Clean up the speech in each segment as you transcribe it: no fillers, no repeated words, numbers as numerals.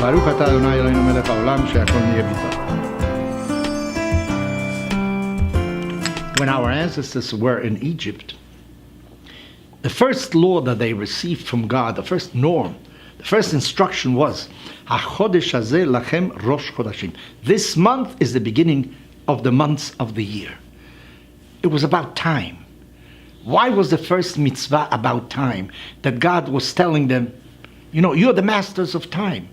ברוך אתה אדוני אלוהינו מלך העולם שהכל נהיה בדברו. When our ancestors were in Egypt, the first law that they received from God, the first norm, the first instruction was, HaChodesh hazeh lachem rosh chodashim. This month is the beginning of the months of the year. It was about time. Why was the first mitzvah about time? That God was telling them, you know, you're the masters of time.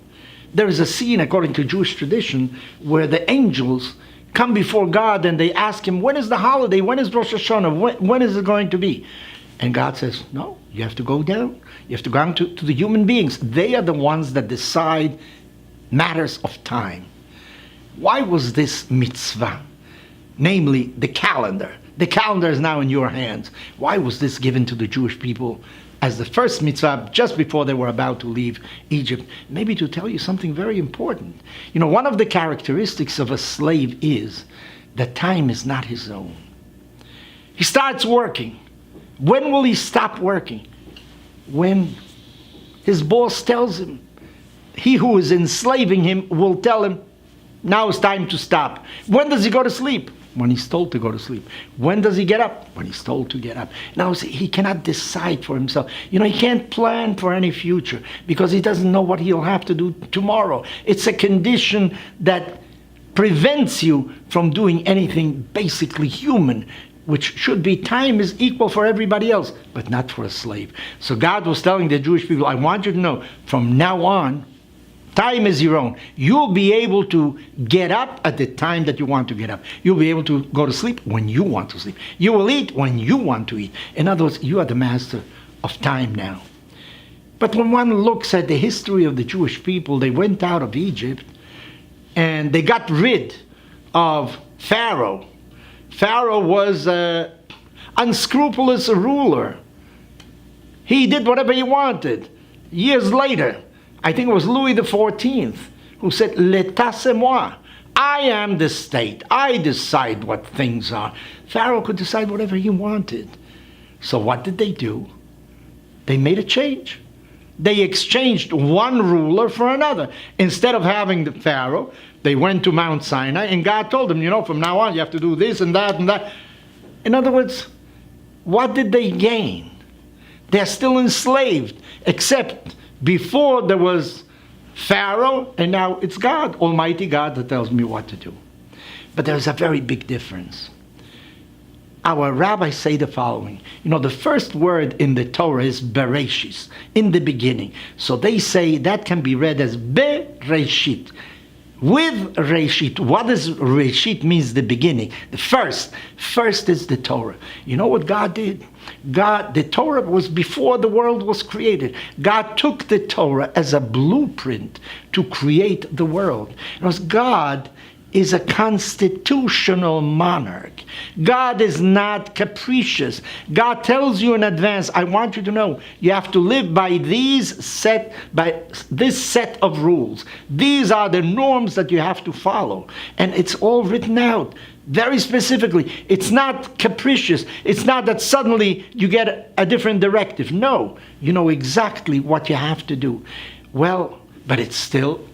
There is a scene, according to Jewish tradition, where the angels come before God and they ask him, when is the holiday? When is Rosh Hashanah? When is it going to be? And God says, no, you have to go down. You have to go down to the human beings. They are the ones that decide matters of time. Why was this mitzvah? Namely, the calendar. The calendar is now in your hands. Why was this given to the Jewish people as the first mitzvah just before they were about to leave Egypt? Maybe to tell you something very important. You know, one of the characteristics of a slave is that time is not his own. He starts working. When will he stop working? When his boss tells him. He who is enslaving him will tell him, now it's time to stop. When does he go to sleep? When he's told to go to sleep. When does he get up? When he's told to get up. Now, he cannot decide for himself. You know, he can't plan for any future because he doesn't know what he'll have to do tomorrow. It's a condition that prevents you from doing anything basically human, which should be time is equal for everybody else, but not for a slave. So God was telling the Jewish people, I want you to know, from now on, time is your own. You'll be able to get up at the time that you want to get up. You'll be able to go to sleep when you want to sleep. You will eat when you want to eat. In other words, you are the master of time now. But when one looks at the history of the Jewish people, they went out of Egypt and they got rid of Pharaoh. Pharaoh was an unscrupulous ruler. He did whatever he wanted. Years later, I think it was Louis XIV who said, L'État c'est moi. I am the state. I decide what things are. Pharaoh could decide whatever he wanted. So what did they do? They made a change. They exchanged one ruler for another. Instead of having the Pharaoh, they went to Mount Sinai and God told them, you know, from now on you have to do this and that and that. In other words, what did they gain? They're still enslaved, except before there was Pharaoh, and now it's God, Almighty God, that tells me what to do. But there's a very big difference. Our rabbis say the following. You know, the first word in the Torah is Bereshis, in the beginning. So they say that can be read as Bereshit. With Reshit, what does Reshit means? The beginning, the first. First is the Torah. You know what God did? The Torah was before the world was created. God took the Torah as a blueprint to create the world. Because God is a constitutional monarch. God is not capricious. God tells you in advance, I want you to know, you have to live by this set of rules. These are the norms that you have to follow. And it's all written out very specifically. It's not capricious. It's not that suddenly you get a different directive. No, you know exactly what you have to do. Well, but it's still,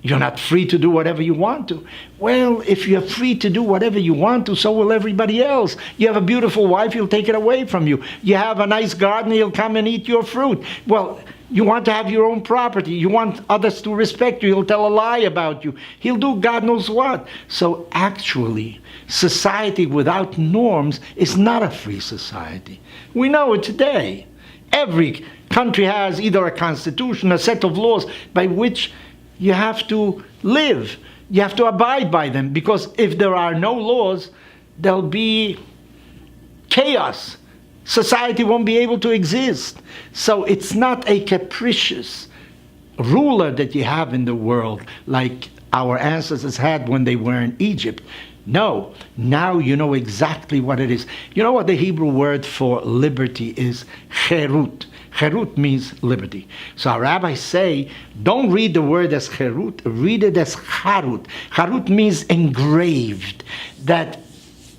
you're not free to do whatever you want to. Well, if you're free to do whatever you want to, so will everybody else. You have a beautiful wife, he'll take it away from you. You have a nice garden, he'll come and eat your fruit. Well, you want to have your own property. You want others to respect you. He'll tell a lie about you. He'll do God knows what. So actually, society without norms is not a free society. We know it today. Every country has either a constitution, a set of laws by which you have to live. You have to abide by them, because if there are no laws, there'll be chaos. Society won't be able to exist. So it's not a capricious ruler that you have in the world like our ancestors had when they were in Egypt. No, now you know exactly what it is. You know what the Hebrew word for liberty is? Cherut. Cherut means liberty. So our rabbis say, don't read the word as cherut, read it as charut. Charut means engraved. That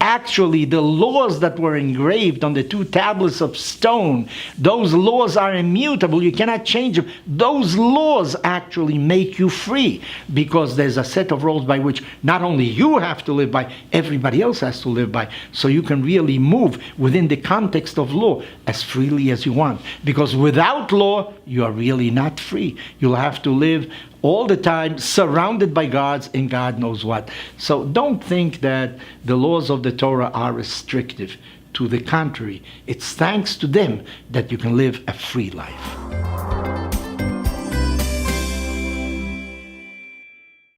actually the laws that were engraved on the 2 tablets of stone, those laws are immutable. You cannot change them. Those laws actually make you free, because there's a set of rules by which not only you have to live by, everybody else has to live by. So you can really move within the context of law as freely as you want. Because without law, you are really not free. You'll have to live all the time surrounded by gods and God knows what. So don't think that the laws of the Torah are restrictive. To the contrary, it's thanks to them that you can live a free life.